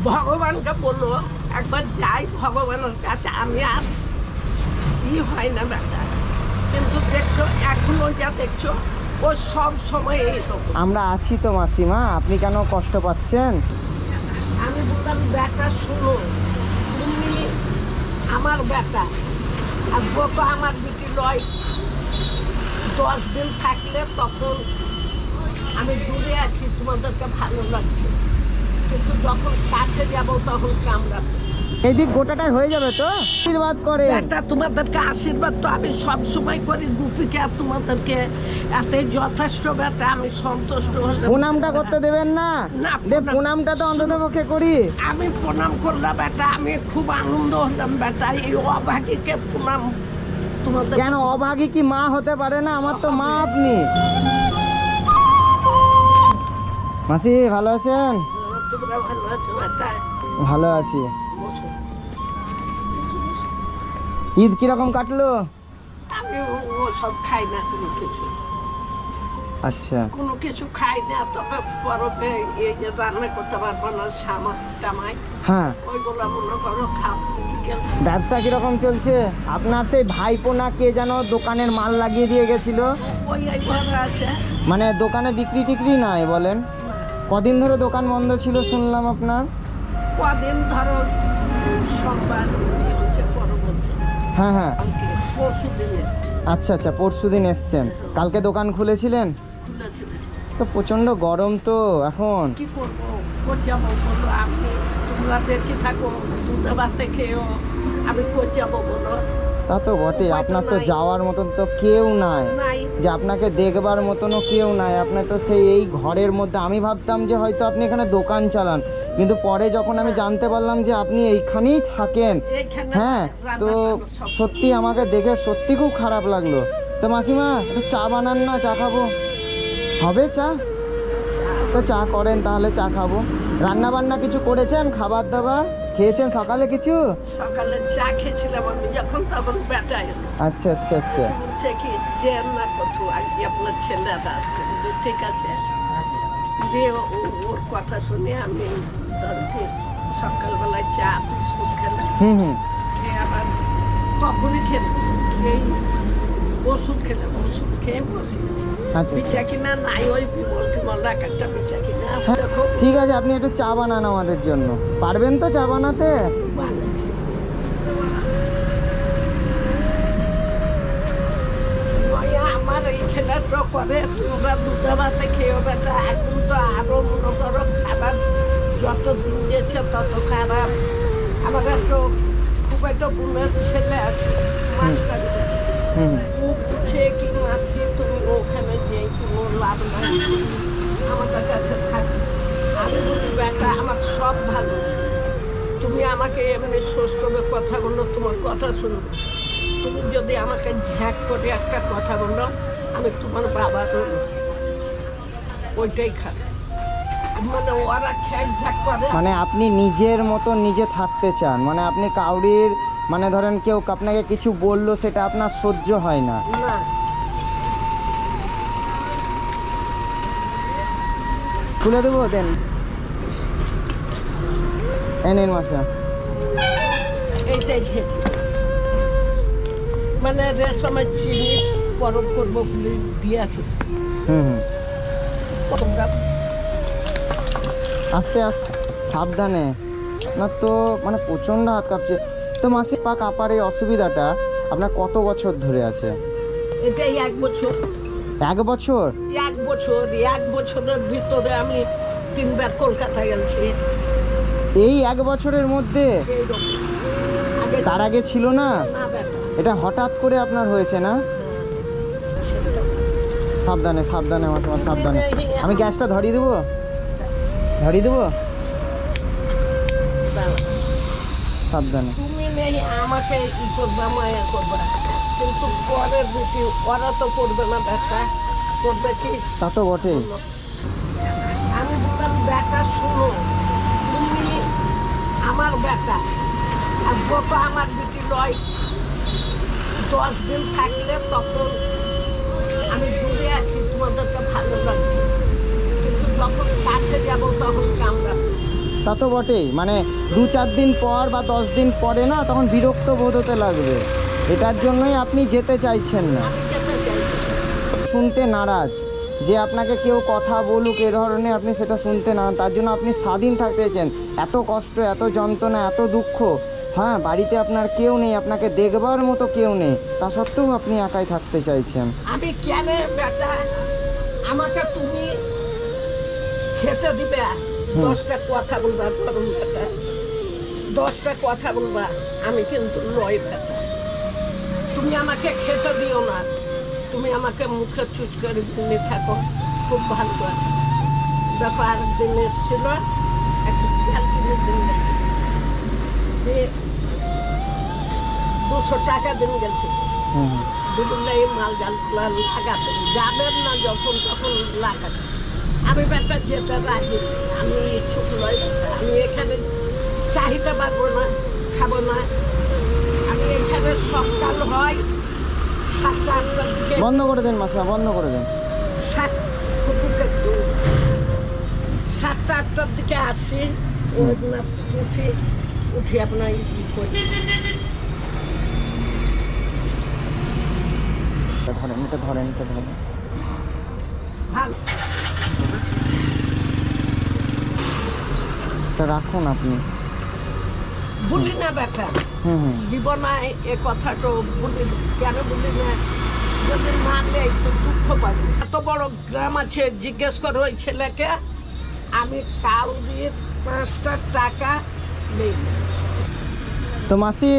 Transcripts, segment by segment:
ভগবানকে বললো একবার যাই ভগবানের কাছে, আমি আর হয় না বেটা, কিন্তু দেখছো এখনো যা দেখছো ও সব সময় এইরকম। আমরা আছি তো মাসিমা, আপনি কেন কষ্ট পাচ্ছেন? আমি বললাম বেটা শুনো, তুমি আমার বেটা আর বউটা আমার বিটি লয়। 10 দিন থাকলে তখন আমি দূরে আছি, তোমাদেরকে ভালো লাগছে, কিন্তু যখন কাছে যাব তখন কামড়াবে। এইদিক গোটাটাই হয়ে যাবে তো? আশীর্বাদ করে বেটা তোমাদেরকে আশীর্বাদ তো আমি সব সময় করি গুপিকে, আর তোমাদেরকে এতে যথেষ্ট বেটা, আমি সন্তুষ্ট হলাম। প্রণামটা করতে দেবেন না? না, প্রণামটা তো অন্তত পক্ষে করি। আমি প্রণাম করলাম বেটা, আমি খুব আনন্দ হলাম বেটা, এই অভাগীকে প্রণাম। তোমাদের কেন অভাগী কি মা হতে পারে না? আমার তো মা আপনি। মাসি ভালো আছেন? তোমরা ভালো আছো বেটা? ভালো আছি। বসো। ঈদ কিরকম কাটলো? আমি ও সব খাই না কোনো কিছু, আচ্ছা কোনো কিছু খাই না, তবে পরবে এই যে রান্না করতে পারবো না শামা টামাই, হ্যাঁ। ওইগুলো মনে করো খাও। ব্যবসা কিরকম চলছে? আপনার সেই ভাইপো না কে যেন দোকানের মাল লাগিয়ে দিয়ে গেছিল, ওই এইভাবে আছে। মানে দোকানে বিক্রি টিক্রি নাই বলেন? কদিন ধরে দোকান বন্ধ ছিল শুনলাম আপনার? কদিন ধরো সোমবার হচ্ছে পরব হচ্ছে, হ্যাঁ হ্যাঁ। কালকে পরশু দিন এসছে, আচ্ছা আচ্ছা, পরশু দিন এসছেন, কালকে দোকান খুলেছিলেন? খুলেছিল। তো প্রচণ্ড গরম তো এখন। কি করবো, কোন যাবো বলো? আপনি তোমরা বেঁচে থাকো, দুধে ভাতে খেয়েও, আমি কোন যাবো বলো? তা তো বটে, আপনার তো যাওয়ার মতন তো কেউ নাই, নাই। যে আপনাকে দেখবার মতনও কেউ নাই। আপনার তো সেই এই ঘরের মধ্যে, আমি ভাবতাম যে হয়তো আপনি এখানে দোকান চালান, কিন্তু পরে যখন আমি জানতে পারলাম যে আপনি এইখানেই থাকেন, এইখানে হ্যাঁ, তো রান্না সব সত্যি আমাকে দেখে সত্যি খুব খারাপ লাগলো। তো মাসিমা একটু চা বানান না, চা খাবো। হবে চা? তো চা করেন তাহলে, চা খাবো। রান্না বান্না কিছু করেছেন? খাবার দাবার খেয়েছেন সকালে কিছু? সকালে চা খেয়েছিলাম আমি যখন, তখন বেটায় আচ্ছা আচ্ছা আচ্ছা। বলছে কি যে না করছো আজকে আপনার ছেলেরা আসছে, বলি, ঠিক আছে। দিয়ে ওর কথা শুনে আমি ধর কি সকালবেলায় চা বিস্কুট খেলাম, হুম। খেয়ে আবার তখনই খেলাম, খেয়েই ওষুধ খেলাম, ওষুধ খেয়ে বসিয়েছি। আচ্ছা পিঠা কিনা নাই, ওই বিমল টিমল এক একটা পিঠা কিনা হ্যাঁ, দেখো ঠিক আছে, আপনি একটু চা বানান আমাদের জন্য, পারবেন তো চা বানাতে? বানাচ্ছি। নয়া আমার এই ছেলেটা করে, তোমরা দুধে ভাতে খেয়েও বেটা, এখন তো আরো মনে করো খারাপ, যত দিন গেছে তত খারাপ। আমার একটা খুব একটা বোনের ছেলে আছে মাস্টার, হুম। সে কি মাসি তুমি ওখানে যে কোনো লাভ নাই, আমাদের কাছে থাকি। আমি বলি বেটা আমার সব ভালো, তুমি আমাকে এমনি সুস্থভাবে কথা বললো, তোমার কথা শুনবো। তুমি যদি আমাকে ঝ্যাক করে একটা কথা বললো, আমি তোমার বাবার ওইটাই খাবে, মানে ওরা খ্যাক ঝ্যাক করে। মানে আপনি নিজের মতো নিজে থাকতে চান, মানে আপনি কাউরির, মানে ধরেন কেউ আপনাকে কিছু বললো সেটা আপনার সহ্য হয় না? না, খুলে দেবো দেন, এনেন মাসা। এইটাই খেতে, মানে রেশমের চিনি পরব করবো বলে দিয়েছে। হুম। তোমরা আস্তে আস্তে সাবধানে, আপনার তো মানে প্রচণ্ড হাত কাঁপছে। তো মাসি পা কাঁপার এই অসুবিধাটা আপনার কত বছর ধরে আছে? এটাই 1 বছর। 1 বছর? 1 বছর, 1 বছরের ভিতরে আমি 3 বার কলকাতা গেছি। এই 1 বছরের মধ্যে? এইরকম আগে তার আগে ছিল না? না বেটা, এটা হঠাৎ করে আপনার হয়েছে না? সাবধানে সাবধানে মাসিমা, সাবধানে। আমি গ্যাসটা ধরিয়ে দেবো, ধরিয়ে দেবো, সাবধানে। তুমি নেই আমাকে ই করবা, মায়া করবা, কিন্তু পরের দুটি ওরা তো করবে না বেটা, করবে কি? তা তো বটেই। আমি বললাম বেটা শুনো, তুমি আমার বেটা আর বউটা আমার বিটি লয়। 10 দিন থাকলে তখন আমি দূরে আছি, তোমাদেরকে ভালো লাগছে, কিন্তু যখন কাছে যাব তখন কামড়াবে। তা তো বটেই, মানে 2-4 দিন পর বা 10 দিন পরে না তখন বিরক্ত বোধ হতে লাগবে। এটার জন্যই আপনি যেতে চাইছেন না, আমি যেতে চাই না। শুনতে নারাজ যে আপনাকে কেউ কথা বলুক এ ধরনের, আপনি সেটা শুনতে না, তার জন্য আপনি স্বাধীন থাকতে চাইছেন। এত কষ্ট, এত যন্ত্রণা, এত দুঃখ, হ্যাঁ বাড়িতে আপনার কেউ নেই, আপনাকে দেখবার মতো কেউ নেই, তা সত্ত্বেও আপনি একাই থাকতে চাইছেন। আমি কেন বেটা, আমাকে তুমি খেতে দিবে, 10টা কথা বলবা করুন বেটা, 10টা কথা বলবা, আমি কিন্তু লয় বেটা। তুমি আমাকে খেতে দিও না, তুমি আমাকে মুখে চুচ করে দিনে থাকো, খুব ভালো করে। ব্যাপার দিন এসেছিল, একটা তেল কিনে দিন গেছে, 200 টাকা দিন গেছে। হুম হুম। দুপুরলাই মাল জাল লাগাতে যাবেন না, যখন তখন লাগাতে। আমি ব্যাটা যেতে রাজি, আমি ইচ্ছুক নয় ব্যাটা। আমি এখানে চাহিদা পারবো না, খাবো না। আমি এখানে সকাল হয় 7টা-8টার দিকে, বন্ধ করে দেন মাসিমা, বন্ধ করে দেন। 7টা-8টার দিকে আসি, উঠি আপনার ই করি। ধরেন, এটা ধরেন, এটা ধরেন। ভালো এটা রাখুন আপনি। বলি না ব্যাটা, হুম হুম। জীবনায় এ কথাটা বলি, কেন বলি না, যদি মানলে একটু দুঃখ পাবো। এত বড় গ্রাম আছে, জিজ্ঞেস করো ওই ছেলেকে, আমি কাল দিয়ে 5টা টাকা নেই। তো মাসি,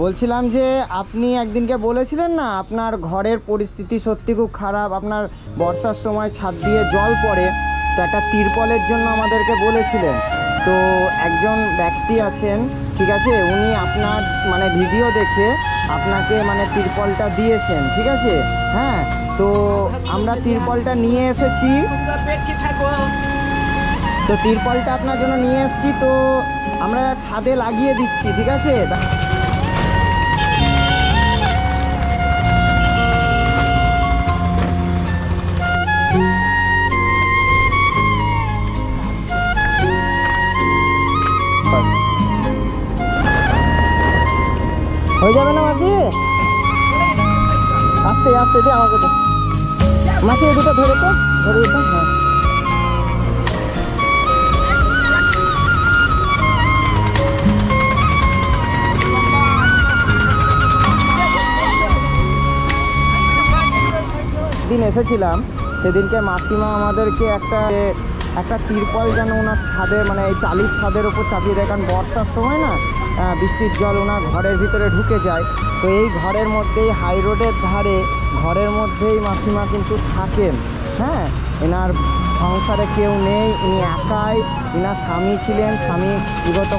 বলছিলাম যে আপনি একদিনকে বলেছিলেন না আপনার ঘরের পরিস্থিতি সত্যি খুব খারাপ, আপনার বর্ষার সময় ছাদ দিয়ে জল পড়ে, তো একটা তিরপলের জন্য আমাদেরকে বলেছিলেন। তো একজন ব্যক্তি আছেন, ঠিক আছে, উনি আপনার মানে ভিডিও দেখে আপনাকে মানে তিরপলটা দিয়েছেন, ঠিক আছে, হ্যাঁ। তো আমরা তিরপলটা নিয়ে এসেছি, তোমরা বেঁচে থাকো। তো তিরপলটা আপনার জন্য নিয়ে এসেছি, তো আমরা ছাদে লাগিয়ে দিচ্ছি, ঠিক আছে। হয়ে যাবে না মাসি? আস্তে আস্তে দে আমাকে তো, মাসি এই দুটো ধরে তো, ধরে তো, হ্যাঁ। দিন এসেছিলাম, সেদিনকে মাসিমা আমাদেরকে একটা তিরপল যেন ওনার ছাদে, মানে এই টালির ছাদের ওপর চাপিয়ে দেয়, কারণ বর্ষার সময় না বৃষ্টির জল ওনার ঘরের ভিতরে ঢুকে যায়। তো এই ঘরের মধ্যেই, হাই রোডের ধারে ঘরের মধ্যেই মাসিমা কিন্তু থাকেন, হ্যাঁ। এনার সংসারে কেউ নেই, ইনি একাই। এনার স্বামী ছিলেন, স্বামী বিগত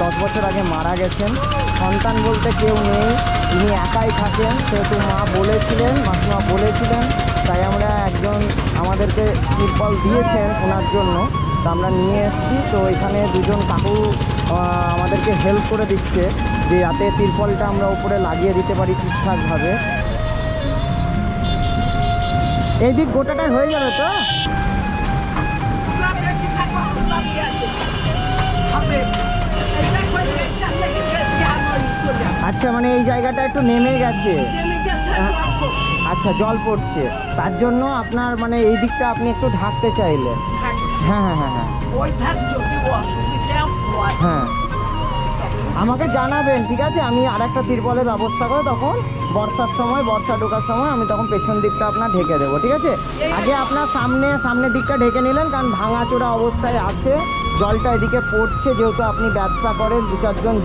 10 বছর আগে মারা গেছেন, সন্তান বলতে কেউ নেই, ইনি একাই থাকেন। সেহেতু মাসিমা বলেছিলেন, তাই আমরা আমাদেরকে তিরপল দিয়েছেন ওনার জন্য, তো আমরা নিয়ে এসেছি। তো এখানে দুজন কাকু আমাদেরকে হেল্প করে দিচ্ছে, যে যাতে তিরপলটা আমরা উপরে লাগিয়ে দিতে পারি ঠিকঠাকভাবে। এই দিক গোটাটাই হয়ে যাবে তো? তোমরা বেঁচে থাকো, তোমরা বেঁচে হবে। এই দেখো, এইটা লেগে গেছে, আর ওই চলে যাবে। আচ্ছা, মানে এই জায়গাটা একটু নেমে গেছে। নেমে গেছে, জল পড়ছে। আচ্ছা, জল পড়ছে, তার জন্য আপনার মানে এই দিকটা আপনি একটু ঢাকতে চাইলেন। হ্যাঁ হ্যাঁ হ্যাঁ হ্যাঁ ওই ধার যদি অসুবিধা হয়, হ্যাঁ, আমাকে জানাবেন, ঠিক আছে। আমি আরেকটা তিরপলের ব্যবস্থা করে তখন বর্ষা ঢোকার সময় আমি তখন পেছন দিকটা আপনার ঢেকে দেবো, ঠিক আছে। আগে আপনার সামনের দিকটা ঢেকে নিলেন, কারণ ভাঙাচোরা অবস্থায় আছে, জলটা এদিকে পড়ছে, যেহেতু আপনি ব্যবসা করেন, 2-4 জন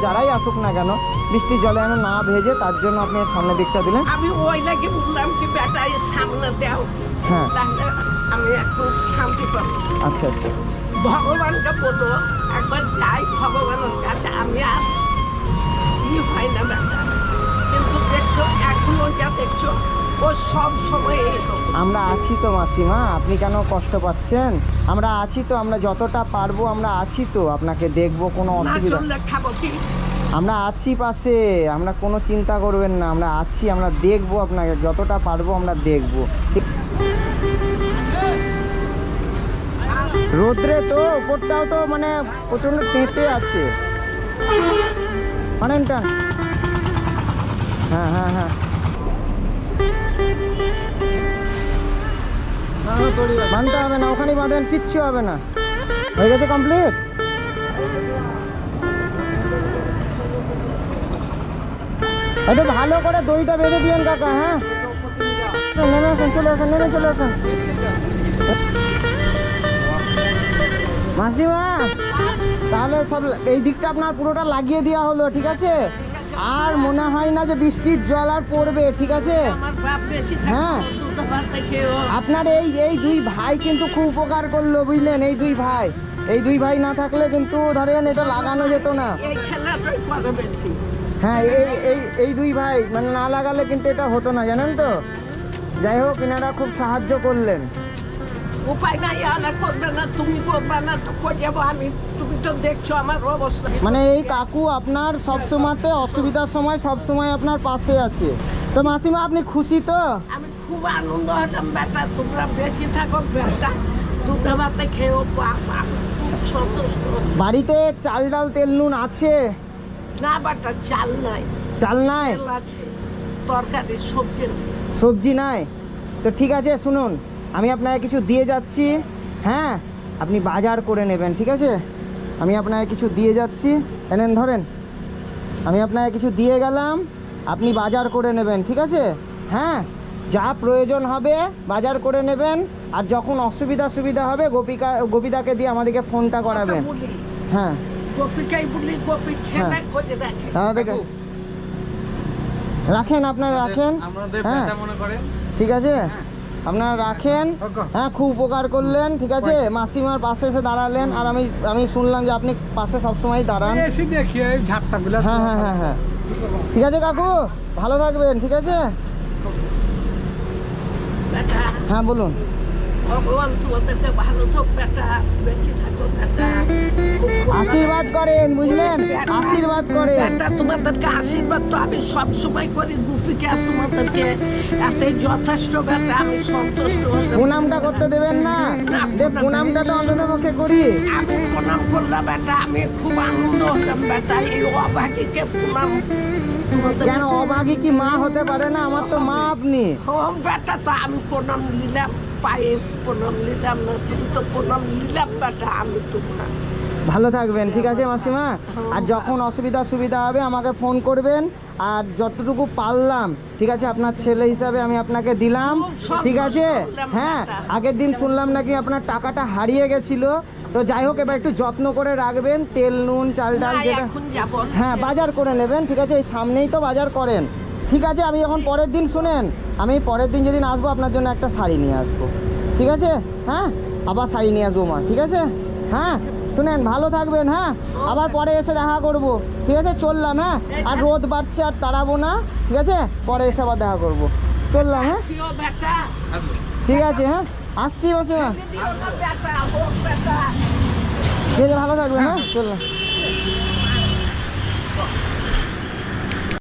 যারাই আসুক না কেন বৃষ্টির জলে যেন না ভেজে, তার জন্য আপনি সামনের দিকটা দিলেন। আমি ওই লাগে বললাম কি বেটা এই সামনে দাও, হ্যাঁ, তাহলে আমি একটু শান্তি পাবো। আচ্ছা আচ্ছা। ভগবানকে বলো একবার যাই ভগবানের কাছে, আমি আর ই হয় না বেটা। কিন্তু দেখছো এখনো যা দেখছো, ও সব সময় এরকম। আমরা আছি তো মাসিমা, আপনি কেন কষ্ট পাচ্ছেন? আমরা আছি তো, আমরা যতটা পারবো আমরা আছি তো, আপনাকে দেখবো, কোনো না অসুবিধা। চললে খাবো কি? আমরা আছি পাশে, আমরা কোনো চিন্তা করবেন না, আমরা আছি, আমরা দেখবো আপনাকে, যতটা পারবো আমরা দেখবো, ঠিক। রোদ্রে তো ওপরটাও তো মানে প্রচন্ড তেঁতে আছে। অনেকটা হ্যাঁ হ্যাঁ হ্যাঁ বাঁধতে হবে না, ওখানেই বাঁধেন, কিচ্ছু হবে না। হয়ে গেছে কমপ্লিট। একটু ভালো করে দড়িটা বেঁধে দিয়েন কাকা। হ্যাঁ নেমে আসেন, চলে আসেন, নেমে চলে আসেন। মাসিমা তাহলে সব এই দিকটা আপনার পুরোটা লাগিয়ে দেওয়া হলো, ঠিক আছে? আর মনে হয় না যে বৃষ্টির জল আর পড়বে, ঠিক আছে? আমার বাপ বেঁচে হ্যাঁ। থাকতে দুধ ভাত খেয়েও আপনার এই দুই ভাই কিন্তু খুব উপকার করলো, বুঝলেন? এই দুই ভাই না থাকলে কিন্তু ধরেন এটা লাগানো যেত না। এই খেলাটাই করে বেশি। হ্যাঁ এই দুই ভাই মানে না লাগালে কিন্তু এটা হতো না, জানেন তো? যাই হোক, এনারা খুব সাহায্য করলেন। উপায় নাই, আনা করবে না, তুমি করবে না তো কই যাবো আমি? তুমি তো দেখছো আমার অবস্থা। মানে এই কাকু আপনার সবসময়তে অসুবিধার সময় সবসময় আপনার পাশে আছে। তো মাসিমা আপনি খুশি তো? আমি খুব আনন্দ হতাম বেটা, তোমরা বেঁচে থাকো বেটা, দুধ ভাতে খেয়েও খুব সন্তুষ্ট। বাড়িতে চাল ডাল তেল নুন আছে? না বেটা, চাল নাই, চাল নাই, তেল আছে, তরকারি সবজি নাই। সবজি নাই? তো ঠিক আছে, শুনুন, আমি আপনাকে কিছু দিয়ে যাচ্ছি। হ্যাঁ, আপনি বাজার করে নেবেন, ঠিক আছে? আমি আপনাকে কিছু দিয়ে যাচ্ছি, এনেন ধরেন। আমি আপনাকে কিছু দিয়ে গেলাম, আপনি বাজার করে নেবেন, ঠিক আছে? হ্যাঁ, যা প্রয়োজন হবে বাজার করে নেবেন। আর যখন সুবিধা হবে গোপিদাকে দিয়ে আমাদেরকে ফোনটা করাবেন। বলি, হ্যাঁ গোপিকাই বলি, গোপীর ছেলে খোঁজে রাখে। আমাদেরকে রাখেন, আপনারা রাখেন। হ্যাঁ ঠিক আছে, আপনারা রাখেন। হ্যাঁ, খুব উপকার করলেন, ঠিক আছে? মাসিমার পাশে এসে দাঁড়ালেন। আর আমি শুনলাম যে আপনি পাশে সবসময় দাঁড়ান। হ্যাঁ হ্যাঁ হ্যাঁ হ্যাঁ ঠিক আছে কাকু, ভালো থাকবেন, ঠিক আছে? বেটা, হ্যাঁ বলুন। ভগবান তোমাদেরকে ভালো থাক বেটা, বেঁচে থাকো বেটা। আশীর্বাদ করেন, বুঝলেন? আশীর্বাদ করেন। বেটা, তোমাদেরকে আশীর্বাদ তো আমি সব সময় করি গুপিকে, আর তোমাদেরকে এতই যথেষ্ট বেটা, আমি সন্তুষ্ট হলাম। প্রণামটা করতে দেবেন না? প্রণামটা তো অন্তত পক্ষে করি। আমি প্রণাম করলাম বেটা, আমি খুব আনন্দ হলাম বেটা, এই অভাগীকে প্রণাম। কেন অভাগী কি মা হতে পারে না? আমার তো মা আপনি। বেটা, তো আমি প্রণাম নিলাম, পায়ে প্রণাম নিলাম না, তুমি তো প্রণাম নিলাম বেটা, আমি তোমরা ভালো থাকবেন, ঠিক আছে মাসিমা? আর যখন সুবিধা হবে আমাকে ফোন করবেন। আর যতটুকু পারলাম, ঠিক আছে, আপনার ছেলে হিসাবে আমি আপনাকে দিলাম, ঠিক আছে? হ্যাঁ, আগের দিন শুনলাম নাকি আপনার টাকাটা হারিয়ে গেছিল। তো যাই হোক, এবার একটু যত্ন করে রাখবেন, তেল নুন চাল ডাল যেটা। এখন যাবো। হ্যাঁ, বাজার করে নেবেন, ঠিক আছে? এই সামনেই তো বাজার করেন, ঠিক আছে? আমি যখন পরের দিন শুনেন, আমি পরের দিন যেদিন আসবো আপনার জন্য একটা শাড়ি নিয়ে আসবো, ঠিক আছে? হ্যাঁ, আবার শাড়ি নিয়ে আসবো মা, ঠিক আছে? হ্যাঁ শুনেন, ভালো থাকবেন। হ্যাঁ, আবার পরে এসে দেখা করব, ঠিক আছে? চললাম। হ্যাঁ, আর রোদ বাড়ছে, আর তাড়াবো না, ঠিক আছে? পরে এসে আবার দেখা করব, চললাম। হ্যাঁ আসিও বেটা, ঠিক আছে, হ্যাঁ আসছি মাসিমা, দিও না বেটা, হোক বেটা। ঠিক আছে, ভালো থাকবেন। হ্যাঁ চললাম।